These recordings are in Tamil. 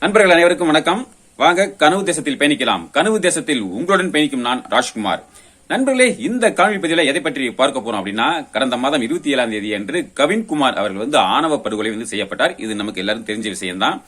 நண்பர்கள் அனைவருக்கும் வணக்கம். வாங்க கனவு தேசத்தில் பயணிக்கலாம். கனவு தேசத்தில் உங்களுடன் பயணிக்கும் நான் ராஜ்குமார். நண்பர்களே, இந்த காணொலி பதிவுல எதை பற்றி பார்க்க போறோம் அப்படின்னா, கடந்த மாதம் 27ஆம் தேதி அன்று கவின்குமார் அவர்கள் ஆணவ படுகொலை செய்யப்பட்டார். இது நமக்கு எல்லாரும் தெரிஞ்ச விஷயம்தான்.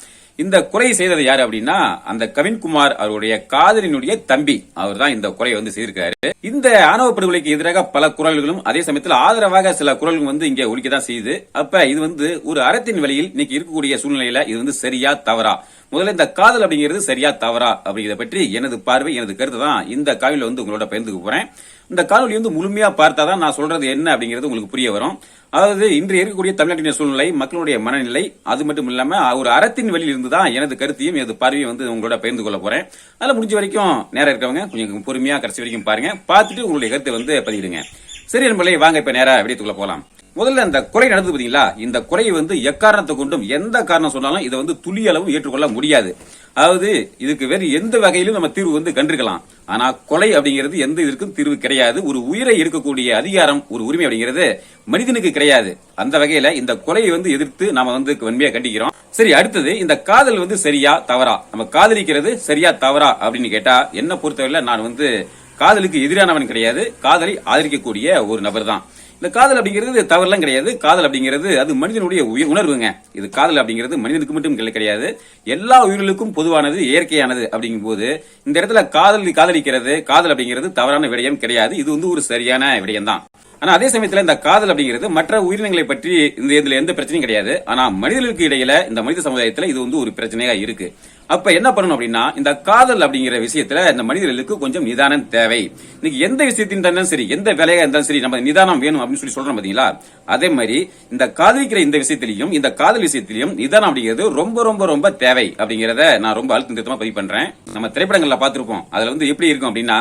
இந்த கொலை செய்தது யாரு அப்படின்னா, அந்த கவின்குமார் அவருடைய காதலினுடைய தம்பி. அவர் தான் இந்த கொலையை செய்திருக்காரு. இந்த ஆணவ படுகொலைக்கு எதிராக பல குரல்களும் அதே சமயத்தில் ஆதரவாக சில குரல்களும் இங்க ஒலிக்கதான் செய்யுது. அப்ப இது ஒரு அறத்தின் வழியில் இன்னைக்கு இருக்கக்கூடிய சூழ்நிலையில இது சரியா தவறா? முதல்ல இந்த காதல் அப்படிங்கிறது சரியா தவறா அப்படிங்கறத பற்றி எனது பார்வை, எனது கருத்து தான் இந்த காணொலியில உங்களோட பகிர்ந்துக்க போறேன். இந்த காணொலி முழுமையா பார்த்தாதான் நான் சொல்றது என்ன அப்படிங்கிறது உங்களுக்கு புரிய வரும். அதாவது இன்று இருக்கக்கூடிய தமிழ்நாட்டின் சூழ்நிலை, மக்களுடைய மனநிலை, அது மட்டும் இல்லாம ஒரு அறத்தின் வழியில் இருந்துதான் எனது கருத்தையும் எனது பார்வையும் உங்களோட பகிர்ந்து கொள்ள போறேன். அதனால முடிஞ்ச வரைக்கும் நேரம் இருக்கவங்க கொஞ்சம் பொறுமையா கடைசி வரைக்கும் பாருங்க. பார்த்துட்டு உங்களுடைய கருத்தை பதிவிடுங்க. சரி நண்பர்களே, வாங்க இப்ப நேரா விடயத்துக்குள்ள போலாம். முதல்ல இந்த கொலை நடந்தது பாத்தீங்களா? இந்த கொலையை எக்காரணத்தை கொண்டும் எந்த காரணம் சொன்னாலும் இதை துளி அளவும் ஏற்றுக்கொள்ள முடியாது. அதாவது இதுக்கு வேறு எந்த வகையிலும் நம்ம தீர்வு கண்டிருக்கலாம். ஆனா கொலை அப்படிங்கிறது எந்த இதற்கும் தீர்வு கிடையாது. ஒரு உயிரை இருக்கக்கூடிய அதிகாரம், ஒரு உரிமை அப்படிங்கிறது மனிதனுக்கு கிடையாது. அந்த வகையில இந்த கொலையை எதிர்த்து நாம வன்மையா கண்டிக்கிறோம். சரி, அடுத்தது இந்த காதல் சரியா தவறா? நம்ம காதலிக்கிறது சரியா தவறா அப்படின்னு கேட்டா, என்ன பொறுத்தவரையில நான் காதலுக்கு எதிரானவன் கிடையாது. காதலை ஆதரிக்கக்கூடிய ஒரு நபர் தான். இந்த காதல் அப்படிங்கிறது தவறுலாம் கிடையாது. காதல் அப்படிங்கிறது அது மனிதனுடைய உணர்வுங்க. இது காதல் அப்படிங்கிறது மனிதனுக்கு மட்டும் கிடையாது, எல்லா உயிர்களுக்கும் பொதுவானது, இயற்கையானது. அப்படிங்கும் போது இந்த இடத்துல காதலிக்கிறது, காதல் அப்படிங்கிறது தவறான விடயம் கிடையாது. இது ஒரு சரியான விடயம் தான். ஆனா அதே சமயத்துல இந்த காதல் அப்படிங்கிறது மற்ற உயிரினங்களை பற்றி இதுல எந்த பிரச்சனையும் கிடையாது. ஆனா மனிதர்களுக்கு இடையில, இந்த மனித சமுதாயத்துல இது ஒரு பிரச்சனையா இருக்கு. அப்ப என்ன பண்ணணும் அப்படின்னா, இந்த காதல் அப்படிங்கிற விஷயத்துல இந்த மனிதர்களுக்கு கொஞ்சம் நிதானம் தேவை. இன்னைக்கு எந்த விஷயத்தின் இருந்தாலும் சரி, எந்த வேலையா இருந்தாலும் சரி, நம்ம நிதானம் வேணும் அப்படின்னு சொல்றோம் பாத்தீங்களா? அதே மாதிரி இந்த காதலிக்கிற இந்த விஷயத்திலையும், இந்த காதல் விஷயத்திலையும் நிதானம் அப்படிங்கிறது ரொம்ப ரொம்ப ரொம்ப தேவை அப்படிங்கறத நான் ரொம்ப அழுத்தம் திருத்தமா பதிவு பண்றேன். நம்ம திரைப்படங்கள்ல பாத்திருப்போம். அதுல எப்படி இருக்கும் அப்படின்னா,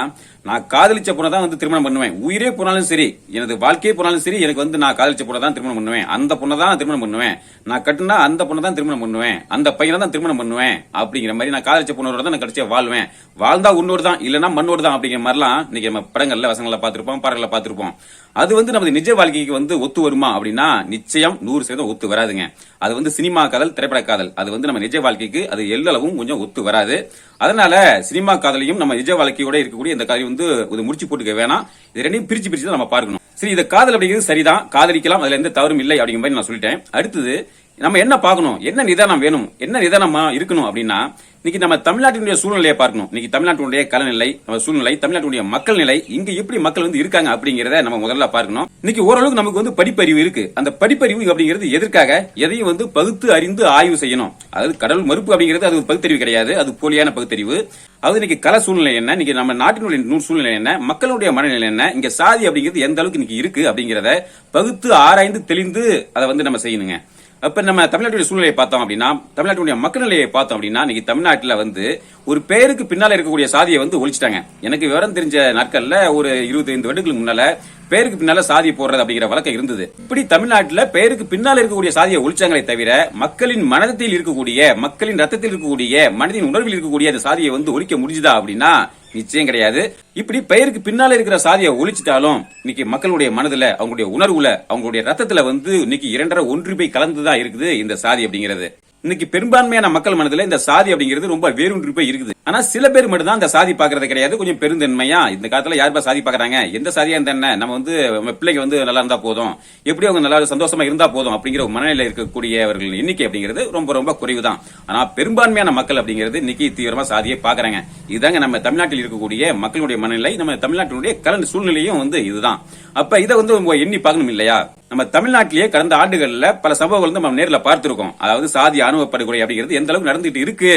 நான் காதலிச்ச பொண்ணை தான் திருமணம் பண்ணுவேன். உயிரே போனாலும் சரி, எனது வாழ்க்கையே போனாலும் சரி, எனக்கு நான் காதலிச்ச பொண்ணை தான் திருமணம் பண்ணுவேன். அந்த பொண்ணை தான் திருமணம் பண்ணுவேன். நான் கட்டினா அந்த பொண்ணை தான் திருமணம் பண்ணுவேன். அந்த பையனை தான் திருமணம் பண்ணுவேன். அப்படிங்கிற மாதிரி நான் காதலிச்ச பொண்ணோட தான் நான் கடைசியா வாழ்வேன். வாழ்ந்தா உன்னோடு தான், இல்லன்னா மண்ணோடு தான் அப்படிங்கிற மாதிரிலாம் இன்னைக்கு நம்ம படங்கள்ல, வசனங்கள்ல பாத்திருப்போம், பாடல்களை பாத்திருப்போம். அது நமது நிஜ வாழ்க்கைக்கு ஒத்து வருமா அப்படின்னா, நிச்சயம் 100% ஒத்து வராதுங்க. அது சினிமா காதல், திரைப்பட காதல், அது நம்ம நிஜ வாழ்க்கைக்கு அது எல்லளவும் கொஞ்சம் ஒத்து வராது. அதனால சினிமா காதலையும் நம்ம நிஜ வாழ்க்கையோட இருக்கக்கூடிய இந்த காதலை முடிச்சு போட்டுக்க வேணாம். இது ரெண்டையும் பிரிச்சு தான் நம்ம பார்க்கணும். சரி, இந்த காதல் அப்படிங்கிறது சரிதான், காதலிக்கலாம், அதுல எந்த தவறும் இல்லை அப்படிங்கிற மாதிரி நான் சொல்லிட்டேன். அடுத்தது நம்ம என்ன பார்க்கணும், என்ன நிதானம் வேணும், என்ன நிதானமா இருக்கணும் அப்படின்னா, இன்னைக்கு நம்ம தமிழ்நாட்டினுடைய சூழ்நிலையை பார்க்கணும். இன்னைக்கு தமிழ்நாட்டினுடைய கலநிலை, நம்ம சூழ்நிலை, தமிழ்நாட்டினுடைய மக்கள் நிலை, இங்க எப்படி மக்கள் இருக்காங்க அப்படிங்கறத நம்ம முதல்ல பார்க்கணும். இன்னைக்கு ஓரளவுக்கு நமக்கு படிப்பறிவு இருக்கு. அந்த படிப்பறிவு அப்படிங்கிறது எதற்காக? எதையும் பகுத்து அறிந்து ஆய்வு செய்யணும். அதாவது கடவுள் மறுப்பு அப்படிங்கிறது அது பகுத்தறிவு கிடையாது, அது போலியான பகுத்தறிவு. அதாவது இன்னைக்கு கல சூழ்நிலை என்ன, இன்னைக்கு நம்ம நாட்டினுடைய சூழ்நிலை என்ன, மக்களுடைய மனநிலை என்ன, இங்க சாதி அப்படிங்கிறது எந்த அளவுக்கு இன்னைக்கு இருக்கு அப்படிங்கறத பகுத்து ஆராய்ந்து தெளிந்து அதை நம்ம செய்யணுங்க. அப்ப நம்ம தமிழ்நாட்டுடைய சூழ்நிலையை பார்த்தோம் அப்படின்னா, தமிழ்நாட்டுடைய மக்கள் நிலையை பார்த்தோம் அப்படின்னா, இன்னைக்கு தமிழ்நாட்டுல ஒரு பேருக்கு பின்னால இருக்கக்கூடிய சாதியை ஒழிச்சிட்டாங்க. எனக்கு விவரம் தெரிஞ்ச நாட்கள்ல ஒரு 25 வருடங்களுக்கு முன்னால பேருக்கு பின்னால சாதியை போடுறது அப்படிங்கிற வழக்கம் இருந்தது. இப்படி தமிழ்நாட்டுல பேருக்கு பின்னால இருக்கக்கூடிய சாதியை ஒழிச்சாங்களே தவிர, மக்களின் மனத்தில் இருக்கக்கூடிய, மக்களின் ரத்தத்தில் இருக்கக்கூடிய, மனதின் உணர்வில் இருக்கக்கூடிய அந்த சாதியை ஒழிக்க முடிஞ்சுதா அப்படின்னா நிச்சயம் கிடையாது. இப்படி பெயருக்கு பின்னால இருக்கிற சாதியை ஒழிச்சிட்டாலும் இன்னைக்கு மக்களுடைய மனதுல, அவங்களுடைய உணர்வுல, அவங்களுடைய ரத்தத்துல இன்னைக்கு 2.5 ஒன்று போய் கலந்துதான் இருக்குது இந்த சாதி அப்படிங்கிறது. இன்னைக்கு பெரும்பான்மையான மக்கள் மனதுல இந்த சாதி அப்படிங்கிறது ரொம்ப வேரூன்றி போய் இருக்குது. ஆனா சில பேர் மட்டும் தான் இந்த சாதி பாக்குறது கிடையாது. கொஞ்சம் பெருந்தன்மையா இந்த காலத்துல யாருப்பா சாதி பாக்குறாங்க, எந்த சாதியா இருந்தா என்ன, நம்ம பிள்ளைங்க நல்லா இருந்தா போதும், எப்படி அவங்க நல்லா சந்தோஷமா இருந்தா போதும் அப்படிங்கிற ஒரு மனநிலை இருக்கக்கூடியவர்கள் எண்ணிக்கை அப்படிங்கிறது ரொம்ப ரொம்ப குறைவுதான். ஆனா பெரும்பான்மையான மக்கள் அப்படிங்கிறது இன்னைக்கு தீவிரமா சாதியை பாக்குறாங்க. இதுதாங்க நம்ம தமிழ்நாட்டில் இருக்கக்கூடிய மக்களுடைய மனநிலை, நம்ம தமிழ்நாட்டினுடைய கலந்து சூழ்நிலையும் இதுதான். அப்ப இதை எண்ணி பார்க்கணும் இல்லையா? நம்ம தமிழ்நாட்டிலேயே கடந்த ஆண்டுகள்ல பல சம்பவங்கள் நம்ம நேரில் பார்த்திருக்கோம். அதாவது சாதி ஆணவ படுகொலை அப்படிங்கிறது எந்த அளவுக்கு நடந்துட்டு இருக்கு,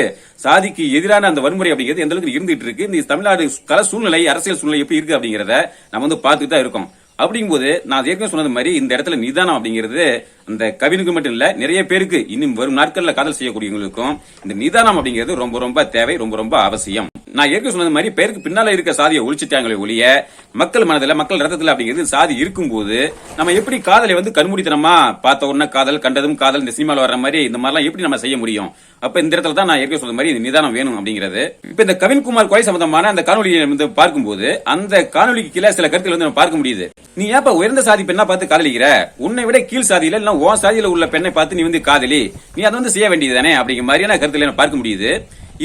சாதிக்கு எதிரான அந்த வன்முறை அப்படிங்கிறது எந்த அளவுக்கு இருந்துட்டு இருக்கு, இந்த தமிழ்நாடு கல சூழ்நிலை, அரசியல் சூழ்நிலை எப்படி இருக்கு அப்படிங்கறத நம்ம பார்த்துட்டு தான் இருக்கோம். அப்படிங்கும்போது நான் ஏற்கனவே சொன்னது மாதிரி இந்த இடத்துல நிதானம் அப்படிங்கிறது அந்த கவினுக்கு மட்டும் இல்ல, நிறைய பேருக்கு இன்னும் வரும் நாட்கள்ல காதல் செய்யக்கூடியவங்களுக்கும் இந்த நிதானம் அப்படிங்கிறது ரொம்ப ரொம்ப தேவை, ரொம்ப ரொம்ப அவசியம். நான் ஏற்கனவே சொன்னது மாதிரி பேருக்கு பின்னால இருக்க சாதியை ஒழிச்சிட்டாங்களே ஒழிய மக்கள் மனதில் மக்கள் ரத்தத்தில் அப்படிங்கிறது சாதி இருக்கும்போது நம்ம எப்படி காதலை வந்து கண்மூடித்தனமா பார்த்த உடனே காதல் கண்டதும் காதல் இந்த சினிமாவில் வர்ற மாதிரி இந்த மாதிரிலாம் எப்படி நம்ம செய்ய முடியும்? அப்ப இந்த இடத்துல தான் நான் ஏற்கனவே சொன்ன மாதிரி இந்த நிதானம் வேணும் அப்படிங்கிறது. இப்ப இந்த கவின்குமார் கொலை சம்பந்தமான அந்த காணொலியை வந்து பார்க்கும்போது அந்த காணொலிக்கு கீழே சில கருத்துக்கள் வந்து நம்ம பார்க்க முடியுது. நீ ஏப்ப உயர்ந்த சாதி பெண்ணா பார்த்து காதலிக்கிற? உன்னை விட கீழ் சாதியில இல்ல உன் சாதியில உள்ள பெண்ணை பார்த்து நீ வந்து காதலி, நீ அதை வந்து செய்ய வேண்டியதுதானே அப்படிங்கிற மாதிரியான கருத்துக்களை பார்க்க முடியுது.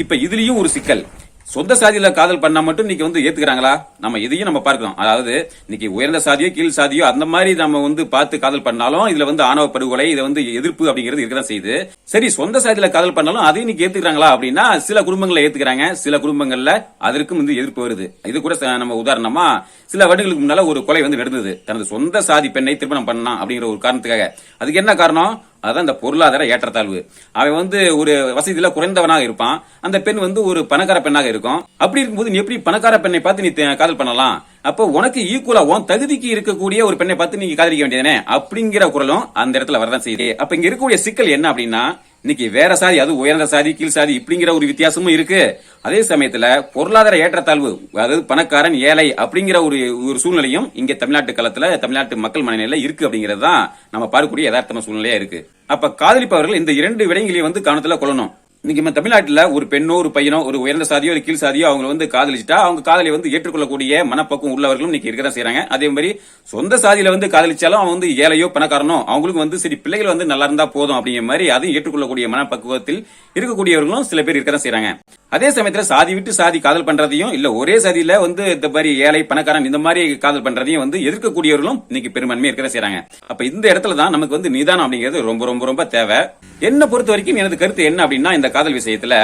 இப்ப இதுலயும் ஒரு சிக்கல். சொந்த சாதியில காதல் பண்ணா மட்டும் இன்னைக்கு வந்து ஏத்துக்கிறாங்களா? நம்ம இதையும் நம்ம பார்க்கலாம். அதாவது இன்னைக்கு உயர்ந்த சாதியோ கீழ் சாதியோ அந்த மாதிரி நம்ம வந்து பார்த்து காதல் பண்ணாலும் இதுல வந்து ஆணவ படுகொலை, இதை வந்து எதிர்ப்பு அப்படிங்கிறது இருக்கதான் செய்யுது. சரி, சொந்த சாதியில காதல் பண்ணாலும் அதையும் இன்னைக்கு ஏத்துக்கிறாங்களா அப்படின்னா சில குடும்பங்களை ஏத்துக்கிறாங்க, சில குடும்பங்கள்ல அதற்கும் வந்து எதிர்ப்பு வருது. இது கூட நம்ம உதாரணமா சில வருடங்களுக்கு முன்னால ஒரு கொலை வந்து நடந்தது. தனது சொந்த சாதி பெண்ணை திருமணம் பண்ணலாம் அப்படிங்கிற ஒரு காரணத்துக்காக. அதுக்கு என்ன காரணம்? அதான் இந்த பொருளாதார ஏற்றத்தாழ்வு. அவன் வந்து ஒரு வசதியில குறைந்தவனாக இருப்பான், அந்த பெண் வந்து ஒரு பணக்கார பெண்ணாக இருக்கும். அப்படி இருக்கும்போது நீ எப்படி பணக்கார பெண்ணை பார்த்து நீ காதல் பண்ணலாம்? அப்போ உனக்கு ஈக்குவலா உன் தகுதிக்கு இருக்கக்கூடிய ஒரு பெண்ணை பார்த்து நீங்க காதலிக்க வேண்டியதானே அப்படிங்கிற குரலும் அந்த இடத்துல வரதான் செய்யுது. அப்ப இங்க இருக்கக்கூடிய சிக்கல் என்ன அப்படின்னா, இன்னைக்கு வேற சாதி, அது உயர்ந்த சாதி கீழ் சாதி இப்படிங்கிற ஒரு வித்தியாசமும் இருக்கு. அதே சமயத்துல பொருளாதார ஏற்றத்தாழ்வு, அதாவது பணக்காரன் ஏழை அப்படிங்கிற ஒரு சூழ்நிலையும் இங்க தமிழ்நாட்டு களத்துல தமிழ்நாட்டு மக்கள் மனநிலையில இருக்கு அப்படிங்கிறது தான் நம்ம பார்க்கக்கூடிய யதார்த்தமான சூழ்நிலையா இருக்கு. அப்ப காதலிப்பவர்கள் இந்த இரண்டு விடயங்களையும் வந்து கவனத்துல கொள்ளணும். இன்னைக்கு நம்ம தமிழ்நாட்டுல ஒரு பெண்ணோ ஒரு பையனோ ஒரு உயர்ந்த சாதியோ ஒரு கீழ் சாதியோ அவங்க வந்து காதலிச்சுட்டா அவங்க காதலை வந்து ஏற்றுக்கொள்ளக்கூடிய மனப்பக்குவம் உள்ளவர்களும் இன்னைக்கு இருக்கதான் செய்யறாங்க. அதே மாதிரி சொந்த சாதியில வந்து காதலிச்சாலும் அவன் வந்து ஏழையோ பணக்காரனோ அவங்களுக்கு வந்து சரி பிள்ளைகள் வந்து நல்லா இருந்தா போதும் அப்படிங்கிற மாதிரி அதையும் ஏற்றுக்கொள்ளக்கூடிய மனப்பக்குவத்தில் இருக்கக்கூடியவர்களும் சில பேர் இருக்கதான் செய்யறாங்க. அதே சமயத்துல சாதி விட்டு சாதி காதல் பண்றதையும் இல்ல ஒரே சாதியில வந்து இந்த மாதிரி ஏழை பணக்காரன் இந்த மாதிரி காதல் பண்றதையும் வந்து எதிர்க்கக்கூடியவர்களும் இன்னைக்கு பெரும்பான்மையா இருக்கதான் செய்யறாங்க. அப்ப இந்த இடத்துல தான் நமக்கு வந்து நிதானம் அப்படிங்கிறது ரொம்ப ரொம்ப ரொம்ப தேவை. என்ன பொறுத்த வரைக்கும் எனது கருத்து என்ன அப்படின்னா, இந்த காதல் விஷயத்துல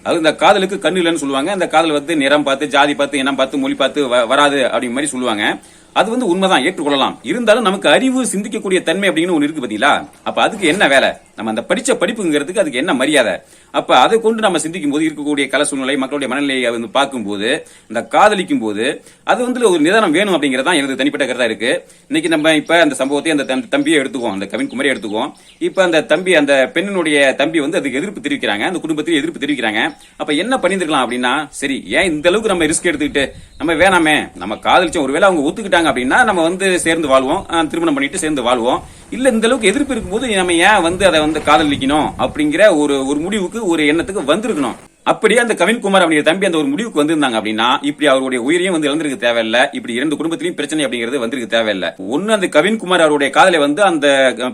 அது இந்த காதலுக்கு கண்ணு இல்லைன்னு சொல்லுவாங்க. இந்த காதல் வந்து நிறம் பார்த்து ஜாதி பார்த்து இனம் பார்த்து மொழி பார்த்து வராது அப்படிங்கிற மாதிரி சொல்லுவாங்க. அது வந்து உண்மைதான், ஏற்றுக்கொள்ளலாம். இருந்தாலும் நமக்கு அறிவு சிந்திக்கக்கூடிய தன்மை அப்படின்னு ஒண்ணு இருக்கு பாத்தீங்களா? அப்ப அதுக்கு என்ன வேலை? நம்ம அந்த படிச்ச படிப்புங்கிறதுக்கு அதுக்கு என்ன மரியாதை? அப்ப அதை கொண்டு நம்ம சிந்திக்கும் போது இருக்கக்கூடிய கல சூழ்நிலை மக்களுடைய மனநிலையை வந்து பார்க்கும்போது இந்த காதலிக்கும் போது அது வந்து ஒரு நிதானம் வேணும் அப்படிங்கறதா எனது தனிப்பட்ட கருத்தா இருக்கு. இன்னைக்கு நம்ம இப்ப அந்த சம்பவத்தை அந்த தம்பியை எடுத்துக்குவோம், அந்த கவின்குமாரை எடுத்துக்குவோம். இப்ப அந்த தம்பி, அந்த பெண்ணினுடைய தம்பி வந்து அதுக்கு எதிர்ப்பு தெரிவிக்கிறாங்க, அந்த குடும்பத்தில் எதிர்ப்பு தெரிவிக்கிறாங்க. அப்ப என்ன பண்ணிருக்கலாம் அப்படின்னா, சரி ஏன் இந்த அளவுக்கு நம்ம ரிஸ்க் எடுத்துக்கிட்டு நம்ம வேணாமே, நம்ம காதலிச்சோம், ஒருவேளை அவங்க ஒத்துக்கிட்டாங்க அப்படின்னா நம்ம வந்து சேர்ந்து வாழ்வோம், திருமணம் பண்ணிட்டு சேர்ந்து வாழ்வோம். இல்ல இந்த அளவுக்கு எதிர்ப்பு இருக்கும்போது நம்ம ஏன் வந்து அதை வந்து காதலிக்கணும் அப்படிங்கிற ஒரு முடிவுக்கு ஒரு எண்ணத்துக்கு வந்திருக்கணும். அப்படியே அந்த கவின்குமார் அப்படிங்கிற தம்பி அந்த ஒரு முடிவுக்கு வந்திருந்தாங்க அப்படின்னா இப்படி அவருடைய உயிரையும் வந்து இழந்திருக்க தேவையில்லை, இப்படி இரண்டு குடும்பத்திலையும் பிரச்சனை அப்படிங்கிறது வந்திருக்க தேவையில்லை. ஒன்னு அந்த கவின்குமார் அவருடைய காதலை வந்து அந்த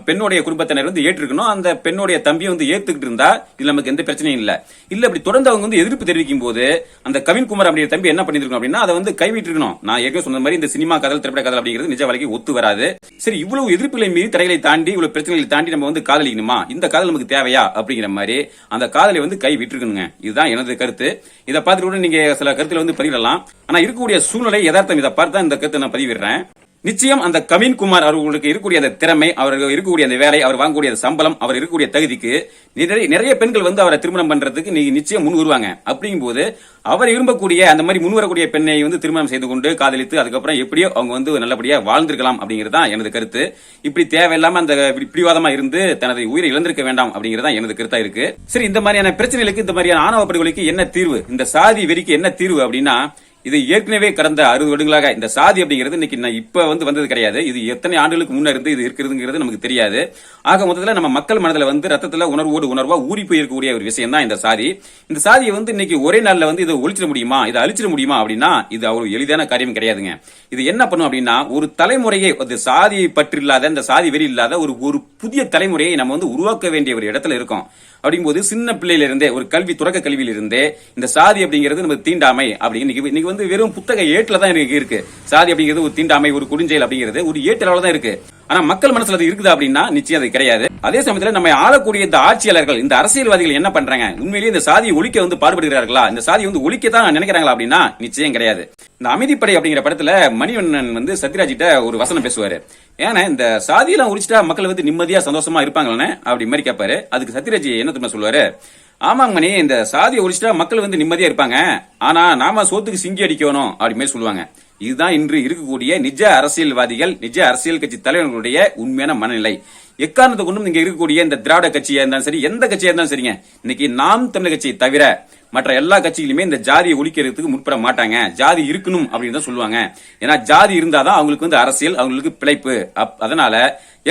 பெண்ணுடைய குடும்பத்தினர் வந்து ஏற்றுக்கணும், அந்த பெண்ணுடைய தம்பியை வந்து ஏத்துக்கிட்டு இருந்தா இதுல நமக்கு எந்த பிரச்சனையும் இல்ல. இல்ல அப்படி தொடர்ந்து அவங்க வந்து எதிர்ப்பு தெரிவிக்கும் போது அந்த கவின்குமார் அப்படிங்கிற தம்பி என்ன பண்ணிருக்கணும் அப்படின்னா அதை வந்து கைவிட்டிருக்கணும். நான் ஏற்கனவே சொன்ன மாதிரி இந்த சினிமா காதல் திரைப்பட காதல் அப்படிங்கிறது நிஜ வாழ்க்கை ஒத்து வராது. சரி, இவ்வளவு எதிர்ப்புகளை மீறி தடைகளை தாண்டி இவ்வளவு பிரச்சனைகளை தாண்டி நம்ம வந்து காதலிக்கணுமா, இந்த காதல் நமக்கு தேவையா அப்படிங்கிற மாதிரி அந்த காதலை வந்து கை விட்டுருக்கணுங்க. இதுதான் எனது கருத்து. இதை பார்த்துட்டு கூட நீங்க சில கருத்துல வந்து பதிவிடலாம். ஆனா இருக்கக்கூடிய சூழ்நிலை யதார்த்தம் இதை பார்த்து இந்த கருத்தை நான் பதிவிடுறேன். நிச்சயம் அந்த கவின்குமார் அவர்களுக்கு இருக்கக்கூடிய அந்த திறமை, அவர்கள் இருக்கக்கூடிய அந்த வேலை, அவர் வாங்கக்கூடிய சம்பளம், அவர் இருக்கக்கூடிய தகுதிக்கு நிறைய பெண்கள் வந்து அவரை திருமணம் பண்றதுக்கு நீங்க நிச்சயம் முன் வருவாங்க. அப்படிங்கும் போது அவர் விரும்பக்கூடிய அந்த மாதிரி முன் வரக்கூடிய பெண்ணை வந்து திருமணம் செய்து கொண்டு காதலித்து அதுக்கப்புறம் எப்படியோ அவங்க வந்து நல்லபடியா வாழ்ந்திருக்கலாம் அப்படிங்கிறது தான் எனது கருத்து. இப்படி தேவையில்லாம அந்த பிடிவாதமா இருந்து தனது உயிரை இழந்திருக்க வேண்டாம் அப்படிங்கிறது தான் எனது கருத்தா இருக்கு. சரி, இந்த மாதிரியான பிரச்சனைகளுக்கு, இந்த மாதிரியான ஆணவ படுகொலைக்கு என்ன தீர்வு, இந்த சாதி வெறிக்கு என்ன தீர்வு அப்படின்னா, இது ஏற்கனவே கடந்த 60 வருடங்களாக இந்த சாதி அப்படிங்கிறது இன்னைக்கு இப்ப வந்து வந்தது கிடையாது. இது எத்தனை ஆண்டுகளுக்கு முன்ன இருந்து இது இருக்கிறதுங்கிறது நமக்கு தெரியாது. ஆக மொத்தத்தில் நம்ம மக்கள் மனதில் வந்து ரத்தத்துல உணர்வோடு உணர்வா ஊறி போயிருக்கக்கூடிய ஒரு விஷயம் தான் இந்த சாதி. இந்த சாதியை வந்து இன்னைக்கு ஒரே நாள்ல வந்து இதை ஒழிச்சிட முடியுமா, இதை அழிச்சிட முடியுமா அப்படின்னா இது அவ்வளவு எளிதான காரியம் கிடையாதுங்க. இது என்ன பண்ணும் அப்படின்னா, ஒரு தலைமுறையை சாதியை பற்றி இல்லாத, இந்த சாதி வெறி இல்லாத ஒரு புதிய தலைமுறையை நம்ம வந்து உருவாக்க வேண்டிய ஒரு இடத்துல இருக்கோம். அப்படிங்கும்போது சின்ன பிள்ளையில இருந்தே ஒரு தொடக்க கல்வியில இருந்தே இந்த சாதி அப்படிங்கிறது நம்ம தீண்டாமை அப்படிங்க இன்னைக்கு வந்து வெறும் புத்தக ஏட்டுல தான் இருக்கு. சாதி அப்படிங்கிறது ஒரு தீண்டாமை, ஒரு குடிஞ்செயல் அப்படிங்கிறது ஒரு ஏட்டுல தான் இருக்கு. ஆனா மக்கள் மனசுல அது இருக்குதா அப்படின்னா நிச்சயம் அது கிடையாது. அதே சமயத்துல நம்ம ஆளக்கூடிய இந்த ஆட்சியாளர்கள், இந்த அரசியல்வாதிகள் என்ன பண்றாங்க, உண்மையிலேயே இந்த சாதியை ஒழிக்க வந்து பாடுபடுகிறார்களா, இந்த சாதியை வந்து ஒழிக்கத்தான் நினைக்கிறாங்களா அப்படின்னா நிச்சயம் கிடையாது. இந்த அமைதிப்படை அப்படிங்கிற படத்துல மணிவண்ணன் வந்து சத்யராஜிட்ட ஒரு வசனம் பேசுவாரு. ஏன்னா இந்த சாதியெல்லாம் ஒழிச்சிட்டா மக்கள் வந்து நிம்மதியா சந்தோஷமா இருப்பாங்களே அப்படி மாதிரி கேட்பாரு. அதுக்கு சத்யராஜ் என்ன தெரியுமா சொல்லுவாரு, ஆமாங்க மணி, இந்த சாதியை ஒழிச்சிட்டா மக்கள் வந்து நிம்மதியா இருப்பாங்க, ஆனா நாம சோத்துக்கு சிங்கி அடிக்கணும் அப்படி மாதிரி சொல்லுவாங்க. இதுதான் இன்று இருக்கக்கூடிய நிஜ அரசியல்வாதிகள், நிஜ அரசியல் கட்சி தலைவர்களுடைய உண்மையான மனநிலை. எக்காரணத்தை கொண்டும் இங்க இருக்கக்கூடிய இந்த திராவிட கட்சியா இருந்தாலும் சரி, எந்த கட்சியா இருந்தாலும் சரிங்க, இன்னைக்கு நாம் தமிழர் கட்சியை தவிர மற்ற எல்லா கட்சிகளுமே இந்த ஜாதியை ஒழிக்கிறதுக்கு முற்பட மாட்டாங்க. ஜாதி இருக்கணும் அப்படின்னு தான் சொல்லுவாங்க. ஏன்னா ஜாதி இருந்தாதான் அவங்களுக்கு வந்து அரசியல், அவங்களுக்கு பிழைப்பு. அதனால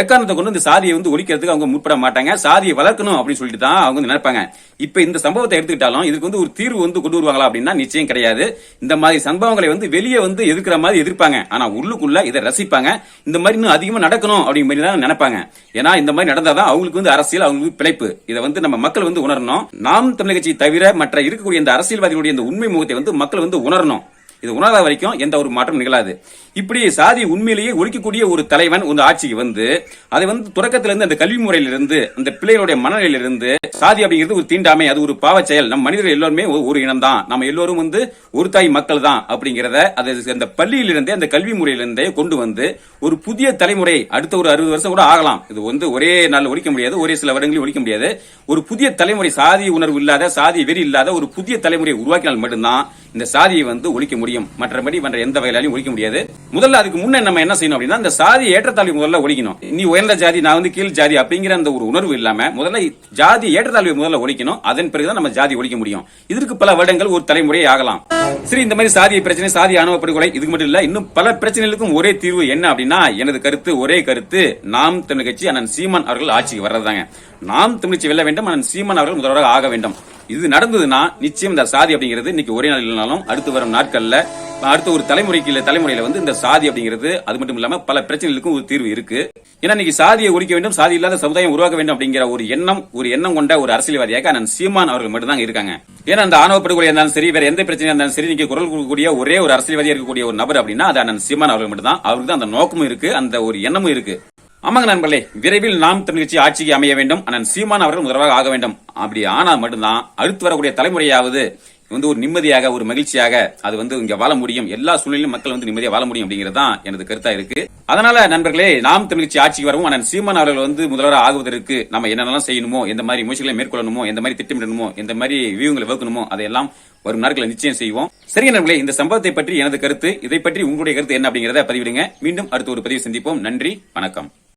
எக்காரணத்தை கொண்டு இந்த சாதியை வந்து ஒழிக்கிறதுக்கு அவங்க முற்பட மாட்டாங்க. சாதியை வளர்க்கணும் அப்படின்னு சொல்லிட்டு தான் அவங்க வந்து நினைப்பாங்க. இப்ப இந்த சம்பவத்தை எடுத்துக்கிட்டாலும் இதுக்கு வந்து ஒரு தீர்வு வந்து கொண்டு வருவாங்களா அப்படின்னா நிச்சயம் கிடையாது. இந்த மாதிரி சம்பவங்களை வந்து வெளியே வந்து எதிர்க்கிற மாதிரி எதிர்ப்பாங்க. ஆனா உள்ளுக்குள்ள இதை ரசிப்பாங்க. இந்த மாதிரி இன்னும் அதிகமா நடக்கணும் அப்படிங்கிற மாதிரி தான் நினைப்பாங்க. ஏன்னா இந்த மாதிரி நடந்தாதான் அவங்களுக்கு வந்து அரசியல், அவங்களுக்கு பிழைப்பு. இதை வந்து நம்ம மக்கள் வந்து உணரணும். நாம் தமிழர் கட்சி தவிர மற்ற இருக்கக்கூடிய இந்த அரசியல்வாதிகளுடைய இந்த உண்மை முகத்தை வந்து மக்கள் வந்து உணரணும். இது உணராத வரைக்கும் எந்த ஒரு மாற்றம் நிகழாது. இப்படி சாதி உண்மையிலேயே ஒழிக்கக்கூடிய ஒரு தலைவன் ஒரு ஆட்சிக்கு வந்து அதை வந்து தொடக்கத்திலிருந்து அந்த கல்வி முறையிலிருந்து அந்த பிள்ளைகளுடைய மனநிலையிலிருந்து சாதி அப்படிங்கிறது ஒரு தீண்டாமை, அது ஒரு பாவ செயல், நம்ம மனிதர்கள் எல்லாருமே ஒரு இனம் தான், நம்ம எல்லோரும் வந்து ஒரு தாய் மக்கள் தான் அப்படிங்கிறத அது அந்த பள்ளியிலிருந்தே அந்த கல்வி முறையிலிருந்தே கொண்டு வந்து ஒரு புதிய தலைமுறை அடுத்த ஒரு 60 வருஷம் கூட ஆகலாம். இது வந்து ஒரே நாள் ஒழிக்க முடியாது, ஒரே சில வருடங்களில் ஒழிக்க முடியாது. ஒரு புதிய தலைமுறை, சாதி உணர்வு இல்லாத, சாதி வெறி இல்லாத ஒரு புதிய தலைமுறையை உருவாக்கினால் மட்டும்தான் இந்த சாதியை வந்து ஒழிக்க முடியும். மற்றபடி எந்த வகையிலும் ஒழிக்க முடியாது. முதல்ல அதுக்கு முன்ன நம்ம என்ன செய்யணும் அப்படின்னா இந்த சாதி ஏற்றத்தாழ்வு முதல்ல ஒழிக்கணும். நீ உயர்ந்த ஜாதி, நான் வந்து கீழ் ஜாதி அப்படிங்கிற அந்த ஒரு உணர்வு இல்லாம முதல்ல ஜாதி ஏற்றத்தாழ்வை முதல்ல ஒழிக்கணும். அதன் பிறகுதான் நம்ம ஜாதி ஒழிக்க முடியும். இதற்கு பல வருடங்கள் ஒரு தலைமுறை ஆகலாம். சரி, இந்த மாதிரி சாதிய பிரச்சனை, சாதி ஆணவ படுகொலை, இதுக்கு மட்டும் இல்ல, இன்னும் பல பிரச்சனைகளுக்கும் ஒரே தீர்வு என்ன அப்படின்னா எனது கருத்து, ஒரே கருத்து, நாம் தமிழர் கட்சி அண்ணன் சீமான் அவர்கள் ஆட்சிக்கு வர்றதுதாங்க. நாம் தமிழ் கட்சி வெல்ல வேண்டும், அண்ணன் சீமான் அவர்கள் முதல்வராக ஆக வேண்டும். இது நடந்ததுன்னா நிச்சயம் இந்த சாதி அப்படிங்கிறது இன்னைக்கு ஒரே நாள் இல்லைனாலும் அடுத்து வரும் நாட்கள்ல அடுத்த ஒரு தலைமுறையில வந்து இந்த சாதி அப்படிங்கிறது அது மட்டும் இல்லாம பல பிரச்சனைகளுக்கும் ஒரு தீர்வு இருக்கு. ஏன்னா இன்னைக்கு சாதியை ஒழிக்க வேண்டும், சாதி இல்லாத சமுதாயம் உருவாக்க வேண்டும் அப்படிங்கிற ஒரு எண்ணம் கொண்ட ஒரு அரசியல்வாதியாக அண்ணன் சீமான் அவர்கள் மட்டும்தான் இருக்காங்க. ஏன்னா அந்த ஆணவ படுகொலை இருந்தாலும் சரி, வேற எந்த பிரச்சனையா இருந்தாலும் சரி, நீங்க குரல் கொடுக்கக்கூடிய ஒரே ஒரு அரசியல்வாதியா இருக்கக்கூடிய ஒரு நபர் அப்படின்னா அது அண்ணன் சீமான் அவர்கள் மட்டும்தான். அவருக்கு தான் அந்த நோக்கமும் இருக்கு, அந்த ஒரு எண்ணமும் இருக்கு. ஆமாங்க நண்பர்களே, விரைவில் நாம் தமிழ் கட்சி ஆட்சிக்கு அமைய வேண்டும், அண்ணன் சீமான் அவர்கள் முதல்வராக ஆக வேண்டும். அப்படி ஆனா மட்டும்தான் அடுத்து வரக்கூடிய தலைமுறையாவது வந்து ஒரு நிம்மதியாக, ஒரு மகிழ்ச்சியாக அது வந்து இங்க வாழ முடியும். எல்லா சூழ்நிலையும் மக்கள் வந்து நிம்மதியாக வாழ முடியும் அப்படிங்கிறது தான் எனது கருத்தா இருக்கு. அதனால நண்பர்களே, நாம் தமிழ் கட்சி ஆட்சிக்கு வரவும் அண்ணன் சீமான் அவர்கள் வந்து முதல்வராக ஆகுவதற்கு நம்ம என்னென்னலாம் செய்யணுமோ, எந்த மாதிரி முயற்சிகளை மேற்கொள்ளணுமோ, எந்த மாதிரி திட்டமிடணுமோ, எந்த மாதிரி வியூங்களை வகுக்கணுமோ அதையெல்லாம் வரும் நாட்களை நிச்சயம் செய்வோம். சரி நண்பர்களே, இந்த சம்பவத்தை பற்றி எனது கருத்து, இதை பற்றி உங்களுடைய கருத்து என்ன அப்படிங்கறத பதிவிடுங்க. மீண்டும் அடுத்த ஒரு பதிவு சந்திப்போம். நன்றி, வணக்கம்.